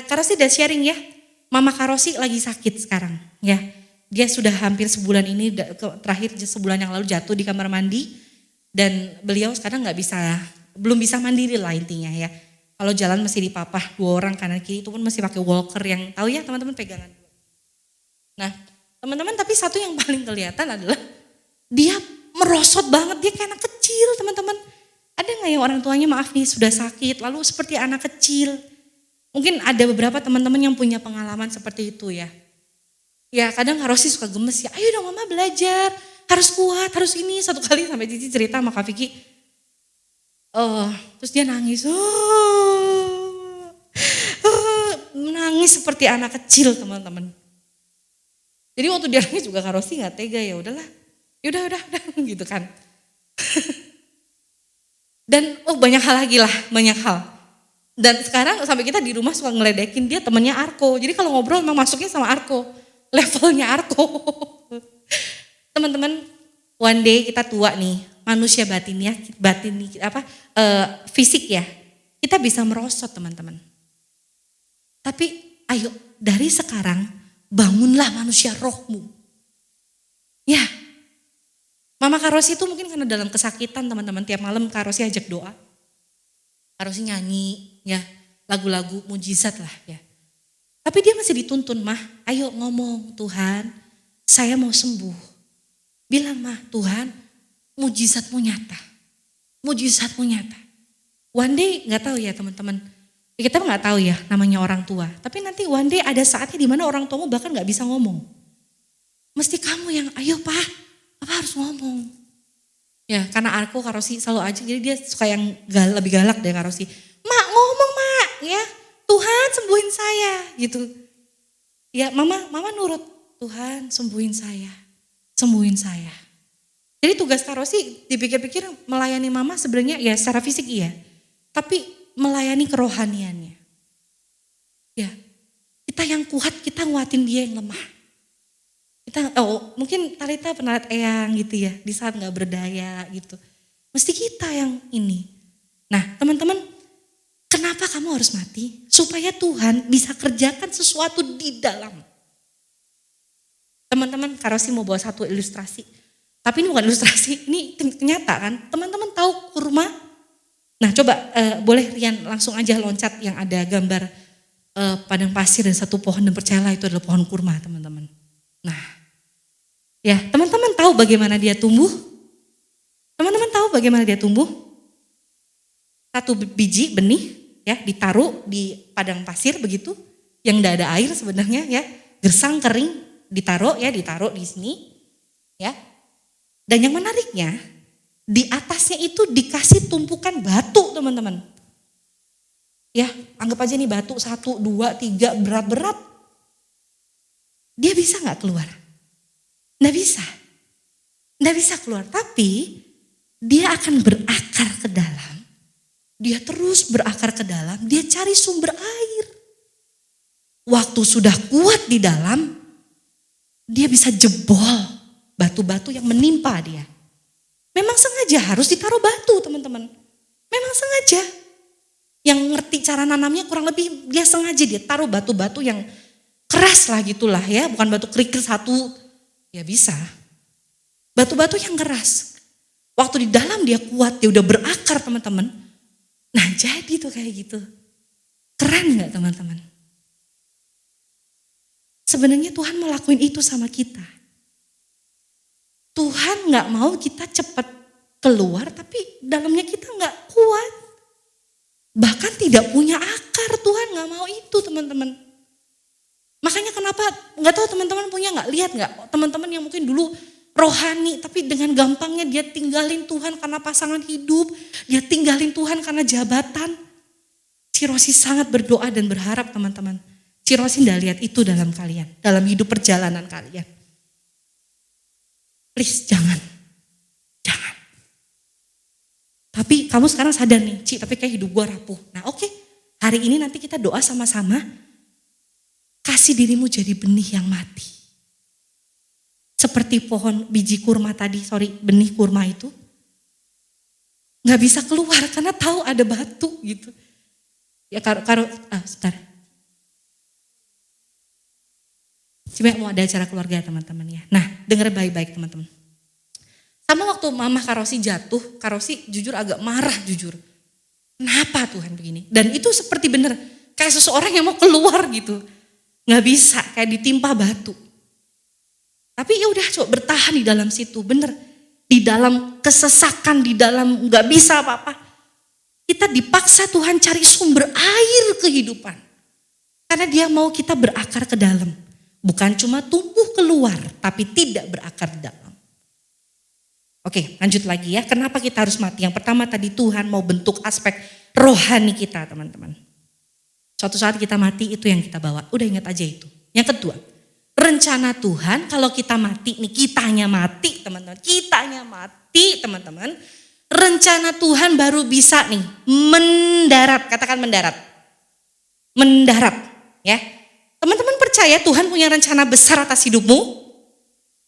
Karosi udah sharing ya. Mama Karosi lagi sakit sekarang ya. Dia sudah hampir sebulan ini, terakhir sebulan yang lalu jatuh di kamar mandi. Dan beliau sekarang belum bisa mandiri lah intinya ya. Kalau jalan masih dipapah 2 orang kanan kiri, itu pun masih pakai walker yang tahu ya teman-teman, pegangan. Nah teman-teman, tapi satu yang paling kelihatan adalah dia merosot banget, dia kayak anak kecil, teman-teman. Ada gak yang orang tuanya maaf nih sudah sakit lalu seperti anak kecil? Mungkin ada beberapa teman-teman yang punya pengalaman seperti itu ya. Ya kadang Karosi suka gemes ya, ayo dong mama belajar, harus kuat, harus ini. Satu kali sampai Cici cerita sama Kak Vicky, terus dia nangis, nangis seperti anak kecil, teman-teman. Jadi waktu dia nangis juga Karosi gak tega, ya udahlah, udah gitu kan. Dan banyak hal lagi lah, banyak hal. Dan sekarang sampai kita di rumah suka ngeledekin dia temennya Arko. Jadi kalau ngobrol memang masuknya sama Arko, levelnya Arko. Teman-teman, one day kita tua nih, manusia fisik ya, kita bisa merosot, teman-teman. Tapi ayo dari sekarang bangunlah manusia rohmu. Ya, Mama Karosi itu mungkin karena dalam kesakitan, teman-teman, tiap malam Karosi ajak doa. Karosi nyanyi ya, lagu-lagu mujizat lah ya. Tapi dia masih dituntun, mah ayo ngomong, Tuhan saya mau sembuh. Bilang, mah Tuhan mujizatmu nyata. Mujizatmu nyata. One day gak tahu ya teman-teman. Kita gak tahu ya namanya orang tua. Tapi nanti one day ada saatnya dimana orang tuamu bahkan gak bisa ngomong. Mesti kamu yang ayo Pak harus ngomong. Ya karena aku Karosi selalu aja, jadi dia suka yang lebih galak dari Karosi. Mak ngomong mak ya, Tuhan sembuhin saya gitu. Ya mama nurut, Tuhan sembuhin saya, sembuhin saya. Jadi tugas Karosi dipikir-pikir melayani mama sebenarnya ya secara fisik iya, tapi melayani kerohaniannya. Ya kita yang kuat, kita nguatin dia yang lemah. Mungkin Talita pernah lihat Eyang gitu ya, di saat gak berdaya gitu. Mesti kita yang ini. Nah teman-teman, kenapa kamu harus mati? Supaya Tuhan bisa kerjakan sesuatu di dalam. Teman-teman, Karosi mau bawa satu ilustrasi. Tapi ini bukan ilustrasi, ini nyata kan. Teman-teman tahu kurma? Nah coba boleh Rian langsung aja loncat yang ada gambar padang pasir dan satu pohon, dan percayalah itu adalah pohon kurma teman-teman. Nah ya, teman-teman tahu bagaimana dia tumbuh? Teman-teman tahu bagaimana dia tumbuh? Satu biji benih ya ditaruh di padang pasir begitu, yang tidak ada air sebenarnya ya, gersang kering, ditaruh di sini ya. Dan yang menariknya di atasnya itu dikasih tumpukan batu teman-teman. Ya, anggap aja nih batu 1, 2, 3 berat-berat. Dia bisa nggak keluar? Nggak bisa keluar, tapi dia akan berakar ke dalam. Dia terus berakar ke dalam, dia cari sumber air. Waktu sudah kuat di dalam, dia bisa jebol batu-batu yang menimpa dia. Memang sengaja harus ditaruh batu teman-teman. Memang sengaja. Yang ngerti cara nanamnya kurang lebih dia sengaja dia taruh batu-batu yang keras lah gitulah ya. Bukan batu kerikil satu. Ya bisa. Batu-batu yang keras. Waktu di dalam dia kuat, dia udah berakar teman-teman. Nah jadi tuh kayak gitu. Keren gak teman-teman? Sebenarnya Tuhan mau lakuin itu sama kita. Tuhan gak mau kita cepat keluar, tapi dalamnya kita gak kuat. Bahkan tidak punya akar, Tuhan gak mau itu teman-teman. Makanya kenapa, gak tahu teman-teman punya gak, lihat gak teman-teman yang mungkin dulu rohani tapi dengan gampangnya dia tinggalin Tuhan karena pasangan hidup, dia tinggalin Tuhan karena jabatan. Cirosi sangat berdoa dan berharap teman-teman, Cirosi gak lihat itu dalam kalian, dalam hidup perjalanan kalian. Please jangan. Tapi kamu sekarang sadar nih, Ci tapi kayak hidup gue rapuh. Nah oke, hari ini nanti kita doa sama-sama. Kasih dirimu jadi benih yang mati. Seperti pohon biji kurma tadi, benih kurma itu. Gak bisa keluar karena tahu ada batu gitu. Ya sebentar. Cuma mau ada acara keluarga teman-teman ya. Nah dengar baik-baik teman-teman. Sama waktu mama Karosi jatuh, Karosi jujur agak marah jujur. Kenapa Tuhan begini? Dan itu seperti bener, kayak seseorang yang mau keluar gitu. Gak bisa, kayak ditimpa batu. Tapi ya udah coba bertahan di dalam situ, bener. Di dalam kesesakan, di dalam gak bisa apa-apa. Kita dipaksa Tuhan cari sumber air kehidupan. Karena dia mau kita berakar ke dalam. Bukan cuma tumbuh keluar, tapi tidak berakar di dalam. Oke, lanjut lagi ya. Kenapa kita harus mati? Yang pertama tadi Tuhan mau bentuk aspek rohani kita, teman-teman. Suatu saat kita mati itu yang kita bawa. Udah ingat aja itu. Yang kedua, rencana Tuhan kalau kita mati, nih kitanya mati, teman-teman. Kitanya mati, teman-teman. Rencana Tuhan baru bisa nih mendarat. Katakan mendarat. Mendarat, ya. Teman-teman percaya Tuhan punya rencana besar atas hidupmu?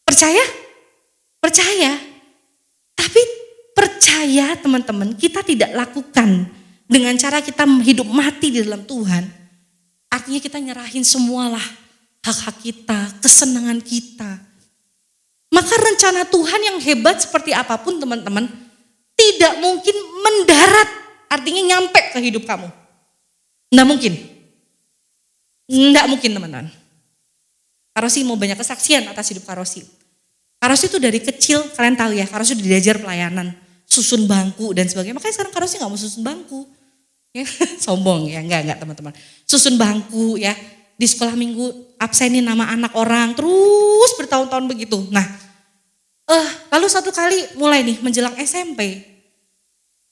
Percaya? Percaya. Tapi percaya teman-teman, kita tidak lakukan dengan cara kita hidup mati di dalam Tuhan. Artinya kita nyerahin semualah hak-hak kita, kesenangan kita. Maka rencana Tuhan yang hebat seperti apapun teman-teman, tidak mungkin mendarat, artinya nyampe ke hidup kamu. Nggak mungkin. Nggak mungkin teman-teman. Karosi mau banyak kesaksian atas hidup Karosi. Karosi itu dari kecil, kalian tahu ya, Karosi udah diajar pelayanan, susun bangku dan sebagainya. Makanya sekarang Karosi gak mau susun bangku. Ya, sombong ya, enggak teman-teman. Susun bangku ya, di sekolah minggu absenin nama anak orang, terus bertahun-tahun begitu. Nah, Lalu satu kali mulai nih menjelang SMP,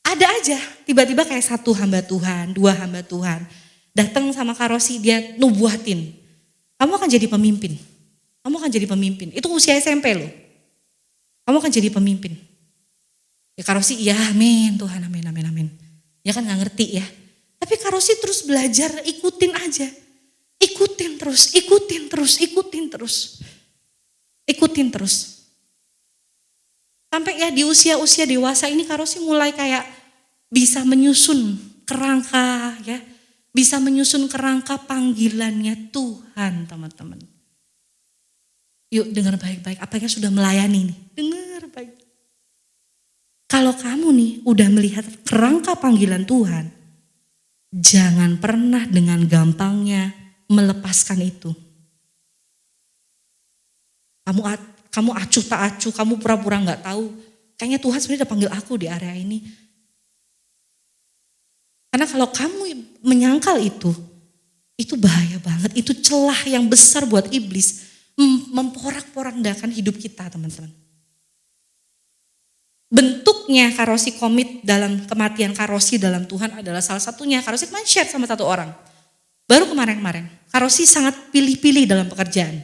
ada aja tiba-tiba kayak satu hamba Tuhan, dua hamba Tuhan datang sama Kak Rosi, dia nubuatin, kamu akan jadi pemimpin, kamu akan jadi pemimpin. Itu usia SMP loh, kamu akan jadi pemimpin. Ya Kak Rosi, ya amin Tuhan, amin, amin, amin. Ya kan gak ngerti ya, tapi Kak Rosi terus belajar, ikutin aja, ikutin terus, ikutin terus, ikutin terus, ikutin terus. Sampai ya di usia-usia dewasa ini Kak Rosi mulai kayak bisa menyusun kerangka ya. Bisa menyusun kerangka panggilannya Tuhan, teman-teman. Yuk dengar baik-baik, apa yang sudah melayani nih? Dengar baik. Kalau kamu nih udah melihat kerangka panggilan Tuhan, jangan pernah dengan gampangnya melepaskan itu. Kamu acuh tak acuh, kamu pura-pura gak tahu. Kayaknya Tuhan sebenarnya udah panggil aku di area ini. Karena kalau kamu menyangkal itu bahaya banget. Itu celah yang besar buat iblis memporak-porandakan hidup kita, teman-teman. Bentuknya Kak Rosi komit dalam kematian Kak Rosi dalam Tuhan adalah salah satunya. Kak Rosi kemarin share sama satu orang. Baru kemarin-kemarin, Kak Rosi sangat pilih-pilih dalam pekerjaan.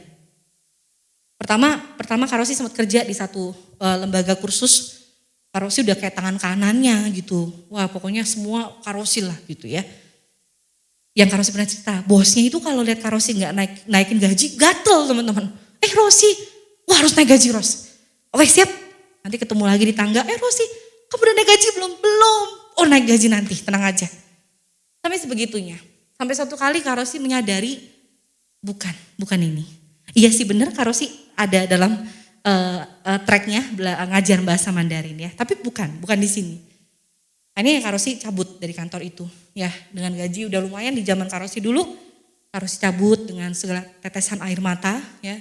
Pertama Kak Rosi sempat kerja di satu lembaga kursus. Kak Rosi udah kayak tangan kanannya gitu. Wah pokoknya semua Kak Rosi lah gitu ya. Yang Kak Rosi pernah cerita, bosnya itu kalau lihat Kak Rosi gak naikin gaji, gatel teman-teman. Rosi, wah harus naik gaji Ros. Oke siap, nanti ketemu lagi di tangga. Rosi, kamu udah naik gaji belum? Belum. Oh naik gaji nanti, tenang aja. Sampai sebegitunya. Sampai satu kali Kak Rosi menyadari, bukan ini. Iya sih benar Kak Rosi ada dalam tracknya ngajar bahasa Mandarin ya. Tapi bukan di sini. Nah, ini Kak Rosi cabut dari kantor itu. Ya dengan gaji udah lumayan di zaman Kak Rosi dulu. Kak Rosi cabut dengan segala tetesan air mata ya.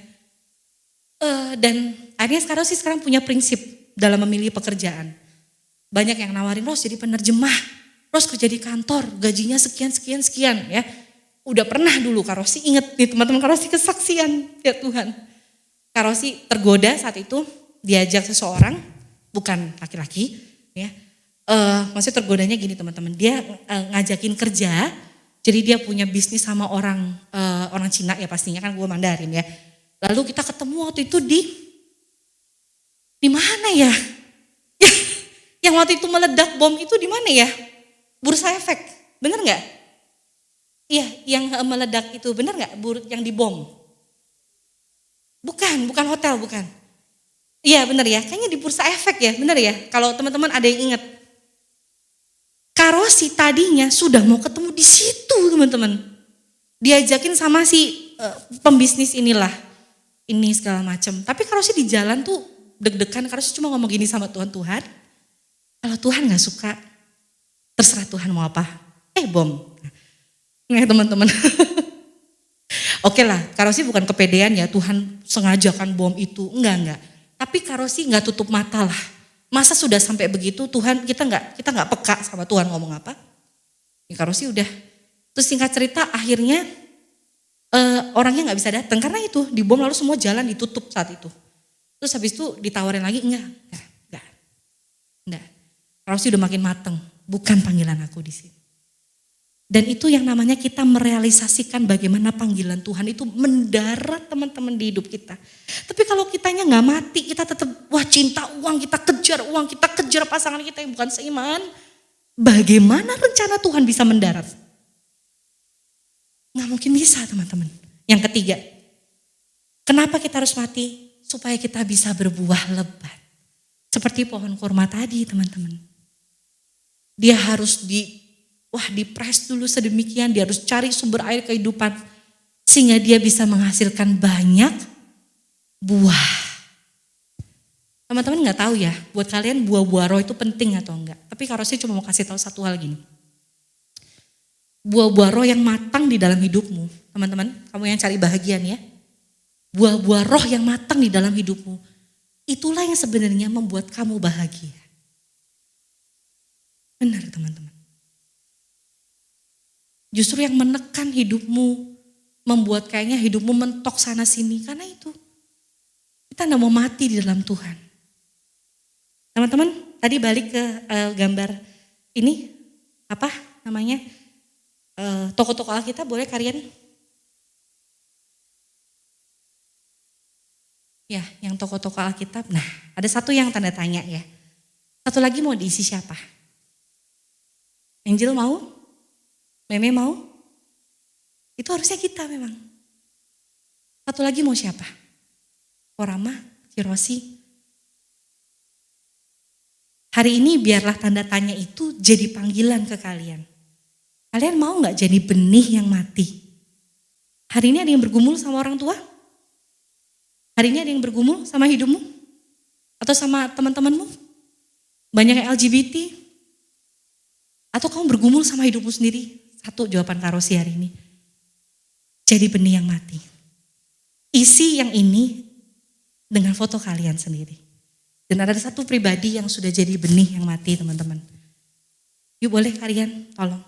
Dan akhirnya Kak Rosi sekarang punya prinsip dalam memilih pekerjaan. Banyak yang nawarin, Ros jadi penerjemah. Ros kerja di kantor, gajinya sekian ya. Udah pernah dulu Kak Rosi, inget nih teman-teman Kak Rosi kesaksian ya Tuhan. Kak Rosi tergoda saat itu diajak seseorang, bukan laki-laki ya. Maksudnya tergodanya gini teman-teman, dia ngajakin kerja, jadi dia punya bisnis sama orang Cina ya pastinya kan gue Mandarin ya. Lalu kita ketemu waktu itu di mana ya? Yang waktu itu meledak bom itu di mana ya? Bursa Efek, bener nggak? Iya, yang meledak itu bener nggak? Yang dibom? Bukan hotel, bukan. Iya bener ya, kayaknya di Bursa Efek ya, bener ya. Kalau teman-teman ada yang ingat. Kak Rosi tadinya sudah mau ketemu di situ teman-teman. Diajakin sama si pembisnis inilah, ini segala macam. Tapi Kak Rosi di jalan tuh deg-degan, Kak Rosi cuma ngomong gini sama Tuhan, kalau Tuhan gak suka, terserah Tuhan mau apa. Bom. Nggak teman-teman. Oke lah, Kak Rosi bukan kepedean ya, Tuhan sengajakan bom itu. Enggak. Tapi Kak Rosi gak tutup mata lah. Masa sudah sampai begitu Tuhan, kita nggak peka sama Tuhan ngomong apa. Ya Kak Rosi udah. Terus singkat cerita akhirnya orangnya gak bisa datang karena itu dibom lalu semua jalan ditutup saat itu. Terus habis itu ditawarin lagi, enggak. Kak Rosi udah makin mateng, bukan panggilan aku di sini. Dan itu yang namanya kita merealisasikan bagaimana panggilan Tuhan itu mendarat teman-teman di hidup kita. Tapi kalau kitanya gak mati, kita tetap cinta uang, kita kejar pasangan kita yang bukan seiman. Bagaimana rencana Tuhan bisa mendarat? Gak mungkin bisa teman-teman. Yang ketiga, kenapa kita harus mati? Supaya kita bisa berbuah lebat. Seperti pohon kurma tadi teman-teman. Dia harus dipres dulu sedemikian, dia harus cari sumber air kehidupan sehingga dia bisa menghasilkan banyak buah. Teman-teman nggak tahu ya, buat kalian buah-buah roh itu penting atau enggak? Tapi Kak Rosi cuma mau kasih tahu satu hal gini. Buah-buah roh yang matang di dalam hidupmu, teman-teman, kamu yang cari bahagian ya. Buah-buah roh yang matang di dalam hidupmu, itulah yang sebenarnya membuat kamu bahagia. Benar teman-teman. Justru yang menekan hidupmu, membuat kayaknya hidupmu mentok sana sini. Karena itu, kita gak mau mati di dalam Tuhan. Teman-teman, tadi balik ke gambar ini, apa namanya, toko-toko Alkitab, boleh kalian? Ya, yang toko-toko Alkitab. Nah, ada satu yang tanda tanya ya. Satu lagi mau diisi siapa? Angel mau? Meme mau? Itu harusnya kita memang. Satu lagi mau siapa? Korama, Cirosi. Hari ini biarlah tanda tanya itu jadi panggilan ke kalian. Kalian mau gak jadi benih yang mati? Hari ini ada yang bergumul sama orang tua? Hari ini ada yang bergumul sama hidupmu? Atau sama teman-temanmu? Banyak yang LGBT? Atau kamu bergumul sama hidupmu sendiri? Satu jawaban Karosi hari ini. Jadi benih yang mati. Isi yang ini dengan foto kalian sendiri. Dan ada satu pribadi yang sudah jadi benih yang mati, teman-teman. Yuk boleh kalian tolong.